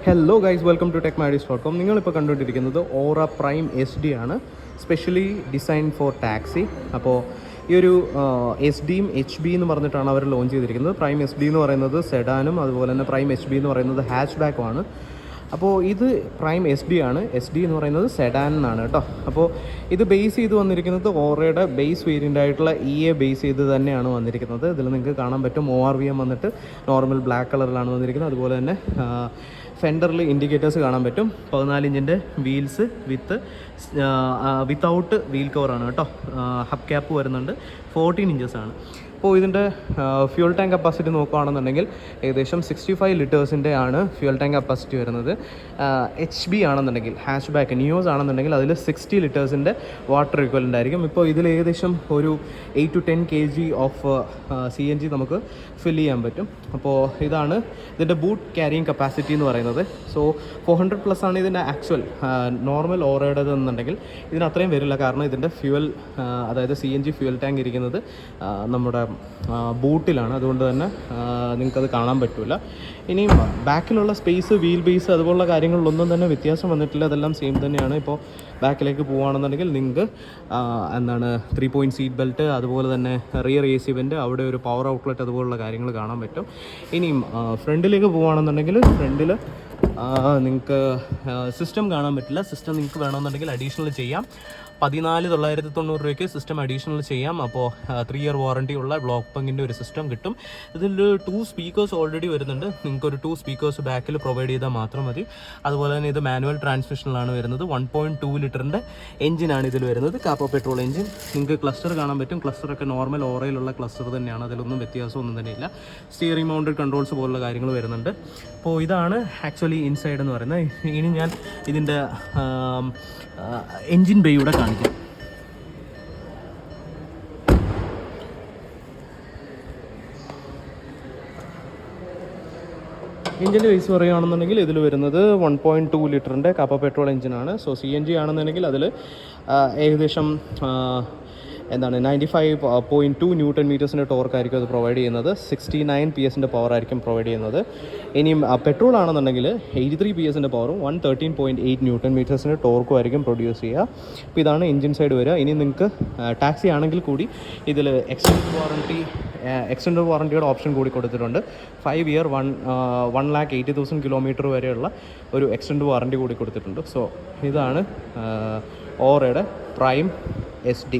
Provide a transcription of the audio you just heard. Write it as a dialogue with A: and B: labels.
A: Hello guys, welcome to techmadis.com. നിങ്ങളിപ്പോൾ കണ്ടുകൊണ്ടിരിക്കുന്നത് Aura prime SD ആണ്, സ്പെഷ്യലി ഡിസൈൻ ഫോർ ടാക്സി. അപ്പോൾ ഈ ഒരു SD HB എന്ന് പറഞ്ഞിട്ടാണ് അവർ ലോഞ്ച് ചെയ്തിരിക്കുന്നത്. പ്രൈം SD എന്ന് പറയുന്നത് സെഡാനും അതുപോലെ തന്നെ പ്രൈം HB എന്ന് പറയുന്നത് ഹാച്ച് ബാക്കുമാണ്. അപ്പോൾ ഇത് പ്രൈം SD ആണ്, SD എന്ന് പറയുന്നത് സെഡാൻ എന്നാണ് കേട്ടോ. അപ്പോൾ ഇത് ബേസ് ചെയ്ത് വന്നിരിക്കുന്നത് ഓറയുടെ ബേസ് വേരിയൻ്റ് ആയിട്ടുള്ള EA ബേസ് ചെയ്ത് തന്നെയാണ് വന്നിരിക്കുന്നത്. ഇതിൽ നിങ്ങൾക്ക് കാണാൻ പറ്റും ORVM വന്നിട്ട് നോർമൽ ബ്ലാക്ക് കളറിലാണ് വന്നിരിക്കുന്നത്. അതുപോലെ തന്നെ ഫെൻഡറിൽ ഇൻഡിക്കേറ്റേഴ്സ് കാണാൻ പറ്റും. 14 ഇഞ്ചിൻ്റെ വീൽസ് വിത്തൗട്ട് വീൽ കവറാണ് കേട്ടോ. ഹബ് ക്യാപ്പ് വരുന്നുണ്ട്. 14 ഇഞ്ചസ് ആണ്. അപ്പോൾ ഇതിൻ്റെ ഫ്യൂൽ ടാങ്ക് കപ്പാസിറ്റി നോക്കുകയാണെന്നുണ്ടെങ്കിൽ ഏകദേശം 65 ലിറ്റേഴ്സിൻ്റെ ആണ് ഫ്യൂൽ ടാങ്ക് കപ്പാസിറ്റി വരുന്നത്. HB ആണെന്നുണ്ടെങ്കിൽ ഹാച്ച് ബാക്ക് നിയോസ് ആണെന്നുണ്ടെങ്കിൽ അതിൽ 60 ലിറ്റേഴ്സിൻ്റെ വാട്ടർ ഇക്വലൻ്റ് ആയിരിക്കും. ഇപ്പോൾ ഇതിൽ ഏകദേശം ഒരു 8 to 10 kg ഓഫ് CNG നമുക്ക് ഫിൽ ചെയ്യാൻ പറ്റും. അപ്പോൾ ഇതാണ് ഇതിൻ്റെ ബൂട്ട് ക്യാരിയിങ് കപ്പാസിറ്റി എന്ന് പറയുന്നത്. സോ 400+ ആണ് ഇതിൻ്റെ ആക്ച്വൽ നോർമൽ ഓറയുടേത് എന്നുണ്ടെങ്കിൽ ഇതിന് അത്രയും വരില്ല. കാരണം ഇതിൻ്റെ ഫ്യൂവൽ അതായത് CNG ഫ്യൂൽ ടാങ്ക് ഇരിക്കുന്നത് നമ്മുടെ ബൂട്ടിലാണ്. അതുകൊണ്ട് തന്നെ നിങ്ങൾക്കത് കാണാൻ പറ്റില്ല. ഇനിയും ബാക്കിലുള്ള സ്പേസ്, വീൽ ബേസ് അതുപോലുള്ള കാര്യങ്ങളിലൊന്നും തന്നെ വ്യത്യാസം വന്നിട്ടില്ല. അതെല്ലാം സെയിം തന്നെയാണ്. ഇപ്പോൾ ബാക്കിലേക്ക് പോവുകയാണെന്നുണ്ടെങ്കിൽ നിങ്ങൾക്ക് 3 point സീറ്റ് ബെൽറ്റ്, അതുപോലെ തന്നെ റിയർ AC വെൻ്റ്, അവിടെ ഒരു പവർ ഔട്ട്ലെറ്റ് അതുപോലുള്ള കാര്യങ്ങൾ കാണാൻ പറ്റും. ഇനിയും ഫ്രണ്ടിലേക്ക് പോവുകയാണെന്നുണ്ടെങ്കിൽ ഫ്രണ്ടിൽ നിങ്ങൾക്ക് സിസ്റ്റം കാണാൻ പറ്റില്ല. സിസ്റ്റം നിങ്ങൾക്ക് വേണമെന്നുണ്ടെങ്കിൽ അഡീഷണൽ ചെയ്യാം. 14,990 രൂപയ്ക്ക് സിസ്റ്റം അഡീഷണൽ ചെയ്യാം. അപ്പോൾ 3 year വാറണ്ടി ഉള്ള ബ്ലോക്ക് പങ്കിൻ്റെ ഒരു സിസ്റ്റം കിട്ടും. ഇതിൽ 2 സ്പീക്കേഴ്സ് ഓൾറെഡി വരുന്നുണ്ട്. നിങ്ങൾക്കൊരു 2 സ്പീക്കേഴ്സ് ബാക്കിൽ പ്രൊവൈഡ് ചെയ്താൽ മാത്രം മതി. അതുപോലെ തന്നെ ഇത് മാനുവൽ ട്രാൻസ്മിഷനിലാണ് വരുന്നത്. 1.2 ലിറ്ററിൻ്റെ എഞ്ചിനാണ് ഇതിൽ വരുന്നത്, കാപ്പോ പെട്രോൾ എഞ്ചിൻ. നിങ്ങൾക്ക് ക്ലസ്റ്റർ കാണാൻ പറ്റും. ക്ലസ്റ്ററൊക്കെ നോർമൽ ഓറയിലുള്ള ക്ലസ്റ്റർ തന്നെയാണ്. അതിലൊന്നും വ്യത്യാസമൊന്നും തന്നെയില്ല. സ്റ്റിയറിംഗ് മൗണ്ടഡ് കൺട്രോൾസ് പോലുള്ള കാര്യങ്ങൾ വരുന്നുണ്ട്. അപ്പോൾ ഇതാണ് ആക്ച്വലി ഇൻസൈഡ് എന്ന് പറയുന്നത്. ഇനി ഞാൻ ഇതിൻ്റെ എൻജിൻ ബേയുടെ കാണിക്കാം. എഞ്ചിൻ്റെ ബേസ് പറയുകയാണെന്നുണ്ടെങ്കിൽ ഇതിൽ വരുന്നത് 1.2 ലിറ്ററിൻ്റെ കാപ്പ പെട്രോൾ എഞ്ചിനാണ്. സോ CNG ആണെന്നുണ്ടെങ്കിൽ അതിൽ ഏകദേശം 95.2 ന്യൂട്ടൺ മീറ്റേഴ്സിൻ്റെ ടോർക്കായിരിക്കും അത് പ്രൊവൈഡ് ചെയ്യുന്നത്. 69 PS പവർ ആയിരിക്കും പ്രൊവൈഡ് ചെയ്യുന്നത്. ഇനിയും പെട്രോൾ ആണെന്നുണ്ടെങ്കിൽ 83 PS പവറും 113.8 ന്യൂട്ടൺ മീറ്റേഴ്സിൻ്റെ ടോർക്കും ആയിരിക്കും പ്രൊഡ്യൂസ് ചെയ്യുക. അപ്പോൾ ഇതാണ് എഞ്ചിൻ സൈഡ് വരിക. ഇനി നിങ്ങൾക്ക് ടാക്സി ആണെങ്കിൽ കൂടി ഇതിൽ എക്സ്റ്റൻഡ് വാറണ്ടിയുടെ ഓപ്ഷൻ കൂടി കൊടുത്തിട്ടുണ്ട്. 5 year 1,80,000 കിലോമീറ്റർ വരെയുള്ള ഒരു എക്സ്റ്റൻഡ് വാറണ്ടി കൂടി കൊടുത്തിട്ടുണ്ട്. സോ ഇതാണ് ഓറയുടെ പ്രൈം SD.